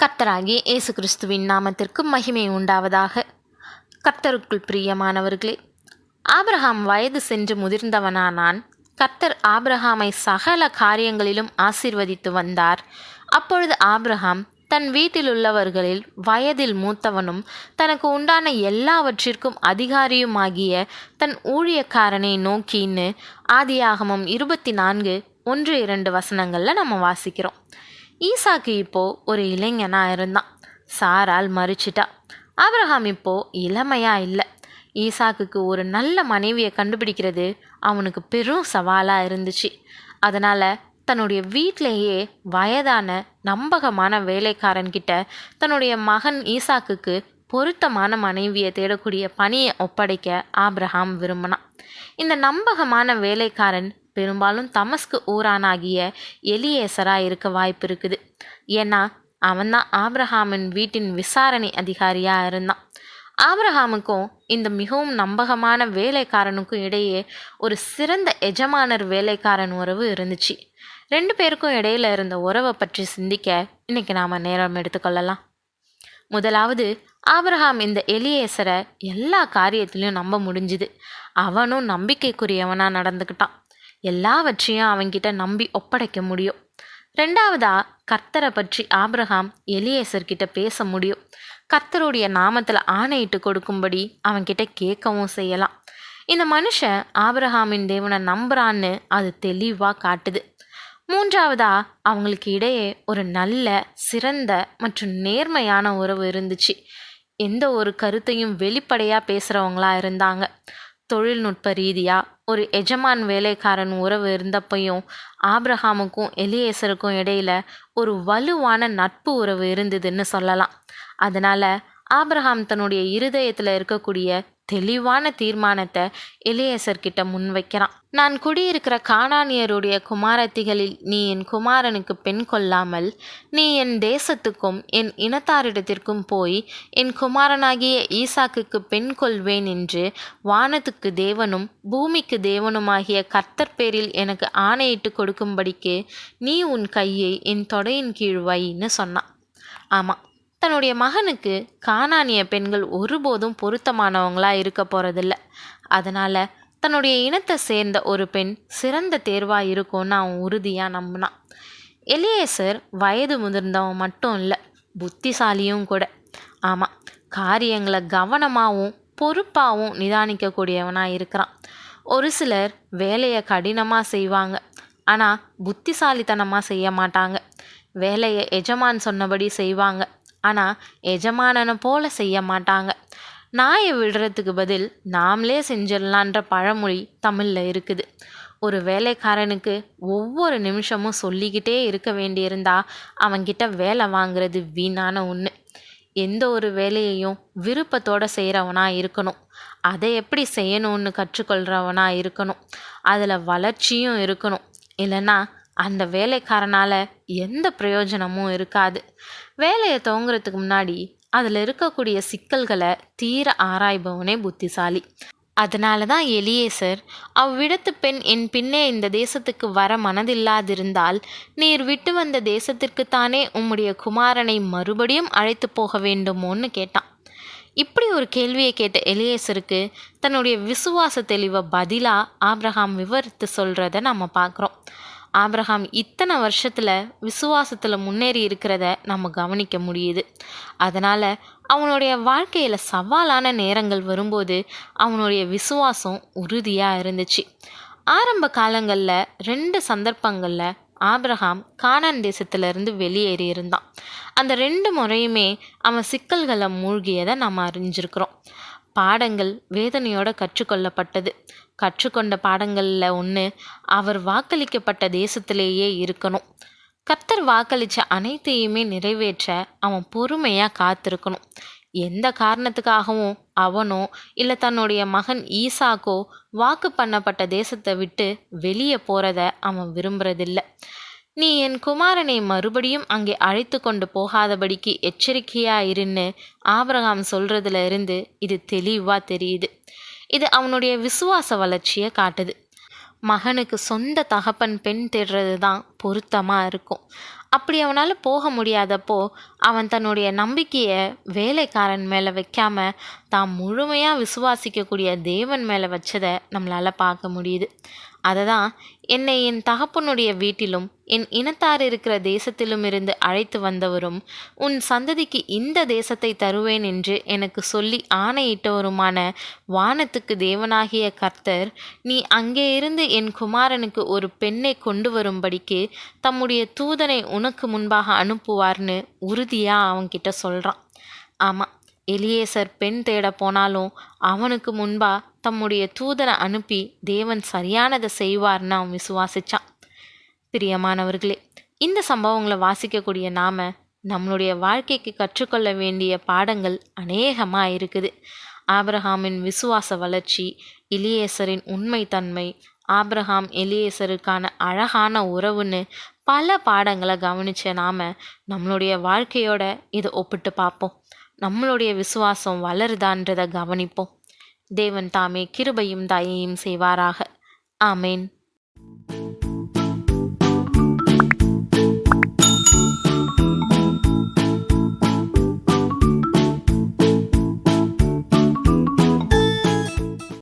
கர்த்தராகிய இயேசு கிறிஸ்துவின் நாமத்திற்கு மகிமை உண்டாவதாக. கர்த்தருக்குள் பிரியமானவர்களே, ஆபிரகாம் வயது சென்று முதிர்ந்தவனானான். கர்த்தர் ஆபிரகாமை சகல காரியங்களிலும் ஆசீர்வதித்து வந்தார். அப்பொழுது ஆபிரகாம் தன் வீட்டிலுள்ளவர்களில் வயதில் மூத்தவனும் தனக்கு உண்டான எல்லாவற்றிற்கும் அதிகாரியுமாகிய தன் ஊழியக்காரனை நோக்கின்னு ஆதியாகமம் 24:1-2 வசனங்களில் நம்ம வாசிக்கிறோம். ஈசாக்கு இப்போ ஒரு இளைஞனா இருந்தான். சாரால் மறிச்சிட்டா. ஆபிரகாம் இப்போ இளமையா இல்லை. ஈசாக்குக்கு ஒரு நல்ல மனைவியை கண்டுபிடிக்கிறது அவனுக்கு பெரும் சவாலாக இருந்துச்சு. அதனால் தன்னுடைய வீட்டிலேயே வயதான நம்பகமான வேலைக்காரன்கிட்ட தன்னுடைய மகன் ஈசாக்குக்கு பொருத்தமான மனைவியை தேடக்கூடிய பணியை ஒப்படைக்க ஆபிரகாம் விரும்பினான். இந்த நம்பகமான வேலைக்காரன் பெரும்பாலும் தமஸ்கு ஊரானாகிய எலியேசராக இருக்க வாய்ப்பு இருக்குது. ஏன்னா அவன்தான் ஆபிரகாமின் வீட்டின் விசாரணை அதிகாரியாக இருந்தான். ஆபிரகாமுக்கும் இந்த மிகவும் நம்பகமான வேலைக்காரனுக்கும் இடையே ஒரு சிறந்த எஜமானர் வேலைக்காரன் உறவு இருந்துச்சு. 2 பேருக்கும் இடையில இருந்த உறவை பற்றி சிந்திக்க இன்னைக்கு நாம் நேரம் எடுத்துக்கொள்ளலாம். முதலாவது, ஆபிரகாம் இந்த எலியேசரை எல்லா காரியத்திலையும் நம்ப முடிஞ்சுது. அவனும் நம்பிக்கைக்குரியவனாக நடந்துக்கிட்டான். எல்லாவற்றையும் அவன்கிட்ட நம்பி ஒப்படைக்க முடியும். 2வதா, கர்த்தரை பற்றி ஆபிரகாம் எலியேசர்கிட்ட பேச முடியும். கர்த்தருடைய நாமத்தில் ஆணையிட்டு கொடுக்கும்படி அவன்கிட்ட கேட்கவும் செய்யலாம். இந்த மனுஷன் ஆபிரகாமின் தேவனை நம்புறான்னு அது தெளிவாக காட்டுது. 3வதா, அவங்களுக்கு இடையே ஒரு நல்ல, சிறந்த மற்றும் நேர்மையான உறவு இருந்துச்சு. எந்த ஒரு கருத்தையும் வெளிப்படையாக பேசுகிறவங்களா இருந்தாங்க. தொழில்நுட்ப ரீதியாக ஒரு எஜமான் வேலைக்காரன் உறவு இருந்தப்பையும் ஆபிரகாமுக்கும் எலியேசருக்கும் இடையில ஒரு வலுவான நட்பு உறவு இருந்ததுன்னு சொல்லலாம். அதனால் ஆபிரகாம் தன்னுடைய இருதயத்தில் இருக்கக்கூடிய தெளிவான தீர்மானத்தை எலியேசர்கிட்ட முன்வைக்கிறான். நான் குடியிருக்கிற கானானியருடைய குமாரத்திகளில் நீ என் குமாரனுக்கு பெண் கொள்ளாமல் நீ என் தேசத்துக்கும் என் இனத்தாரிடத்திற்கும் போய் என் குமாரனாகிய ஈசாக்குக்கு பெண் கொள்வேன் என்று வானத்துக்கு தேவனும் பூமிக்கு தேவனுமாகிய கர்த்தர் பேரில் எனக்கு ஆணையிட்டு கொடுக்கும்படிக்கு நீ உன் கையை என் தொடையின் கீழ் வைன்னு சொன்னான். ஆமாம், தன்னுடைய மகனுக்கு கானானிய பெண்கள் ஒருபோதும் பொருத்தமானவங்களாக இருக்க போகிறதில்ல. அதனால் தன்னுடைய இனத்தை சேர்ந்த ஒரு பெண் சிறந்த தேர்வாக இருக்கும்னு அவன் உறுதியாக நம்பினான். எலியேசர் வயது முதிர்ந்தவன் மட்டும் இல்லை, புத்திசாலியும் கூட. ஆமாம், காரியங்களை கவனமாகவும் பொறுப்பாகவும் நிதானிக்கக்கூடியவனாக இருக்கிறான். ஒரு சிலர் வேலையை கடினமாக செய்வாங்க, ஆனால் புத்திசாலித்தனமாக செய்ய மாட்டாங்க. வேலையை எஜமான் சொன்னபடி செய்வாங்க, ஆனால் எஜமானனை போல செய்ய மாட்டாங்க. நாயை விடுறதுக்கு பதில் நாமளே செஞ்சிடலான்ற பழமொழி தமிழில் இருக்குது. ஒரு வேலைக்காரனுக்கு ஒவ்வொரு நிமிஷமும் சொல்லிக்கிட்டே இருக்க வேண்டியிருந்தா அவன்கிட்ட வேலை வாங்குறது வீணான ஒன்று. எந்த ஒரு வேலையையும் விருப்பத்தோடு செய்கிறவனாக இருக்கணும். அதை எப்படி செய்யணும்னு கற்றுக்கொள்கிறவனாக இருக்கணும். அதில் வளர்ச்சியும் இருக்கணும். இல்லைன்னா அந்த வேலைக்காரனால் எந்த பிரயோஜனமும் இருக்காது. வேலையை துவங்குறதுக்கு முன்னாடி அதில் இருக்கக்கூடிய சிக்கல்களை தீர ஆராய்பவனே புத்திசாலி. அதனால தான் எலியேசர், அவ்விடத்து பெண் என் பின்னே இந்த தேசத்துக்கு வர மனதில்லாதிருந்தால் நீர் விட்டு வந்த தேசத்திற்குத்தானே உம்முடைய குமாரனை மறுபடியும் அழைத்து போக வேண்டுமோன்னு கேட்டான். இப்படி ஒரு கேள்வியை கேட்ட எலியேசருக்கு தன்னுடைய விசுவாச தெளிவை பதிலாக ஆபிரகாம் விவரித்து சொல்கிறத நம்ம பார்க்குறோம். ஆபிரகாம் இத்தனை வருஷத்தில் விசுவாசத்தில் முன்னேறி இருக்கிறத நம்ம கவனிக்க முடியுது. அதனால் அவனுடைய வாழ்க்கையில் சவாலான நேரங்கள் வரும்போது அவனுடைய விசுவாசம் உறுதியாக இருந்துச்சு. ஆரம்ப காலங்களில் 2 சந்தர்ப்பங்களில் ஆபிரகாம் கானான் தேசத்திலிருந்து வெளியேறி இருந்தான். அந்த 2 முறையுமே அவன் சிக்கல்களை மூழ்கியதை நம்ம அறிஞ்சிருக்கிறோம். பாடங்கள் வேதனையோடு கற்றுக்கொள்ளப்பட்டது. கற்றுக்கொண்ட பாடங்களில் ஒன்று, அவர் வாக்களிக்கப்பட்ட தேசத்திலேயே இருக்கணும். கர்த்தர் வாக்களித்த அனைத்தையுமே நிறைவேற்ற அவன் பொறுமையாக காத்திருக்கணும். எந்த காரணத்துக்காகவும் அவனோ இல்லை தன்னுடைய மகன் ஈசாக்கோ வாக்கு பண்ணப்பட்ட தேசத்தை விட்டு வெளியே போகிறத அவன் விரும்புறதில்ல. நீ என் குமாரனை மறுபடியும் அங்கே அழைத்து கொண்டு போகாதபடிக்கு எச்சரிக்கையாக இருன்னு ஆபிரகாம் சொல்கிறதுல இருந்து இது தெளிவாக தெரியுது. இது அவனுடைய விசுவாச வளர்ச்சியை காட்டுது. மகனுக்கு சொந்த தகப்பன் பெண் தேடுறது தான் பொருத்தமாக இருக்கும். அப்படி அவனால் போக முடியாதப்போ அவன் தன்னுடைய நம்பிக்கையை வேலைக்காரன் மேலே வைக்காம தான் முழுமையாக விசுவாசிக்கக்கூடிய தேவன் மேலே வச்சதை நம்மளால் பார்க்க முடியுது. அதை தான் என்னை என் தகப்பனுடைய வீட்டிலும் என் இனத்தார் இருக்கிற தேசத்திலும் இருந்து அழைத்து வந்தவரும் உன் சந்ததிக்கு இந்த தேசத்தை தருவேன் என்று எனக்கு சொல்லி ஆணையிட்டவருமான வானத்துக்கு தேவனாகிய கர்த்தர், நீ அங்கே இருந்து என் குமாரனுக்கு ஒரு பெண்ணை கொண்டு வரும்படிக்கு தம்முடைய தூதனை உனக்கு முன்பாக அனுப்புவார்னு உறுதியாக அவன்கிட்ட சொல்கிறான். ஆமாம், எலியேசர் பெண் தேட போனாலும் அவனுக்கு முன்பா தம்முடைய தூதனை அனுப்பி தேவன் சரியானதை செய்வார்னு அவன் விசுவாசிச்சான். பிரியமானவர்களே, இந்த சம்பவங்களை வாசிக்கக்கூடிய நாம நம்மளுடைய வாழ்க்கைக்கு கற்றுக்கொள்ள வேண்டிய பாடங்கள் அநேகமாக இருக்குது. ஆபிரகாமின் விசுவாச வளர்ச்சி, எலியேசரின் உண்மைத்தன்மை, ஆபிரகாம் எலியேசருக்கான அழகான உறவுன்னு பல பாடங்களை கவனித்த நாம நம்மளுடைய வாழ்க்கையோட இதை ஒப்பிட்டு பார்ப்போம். நம்மளுடைய விசுவாசம் வளருதான்றதை கவனிப்போம். தேவன் தாமே கிருபையும் தயையும் செய்வாராக. ஆமேன்.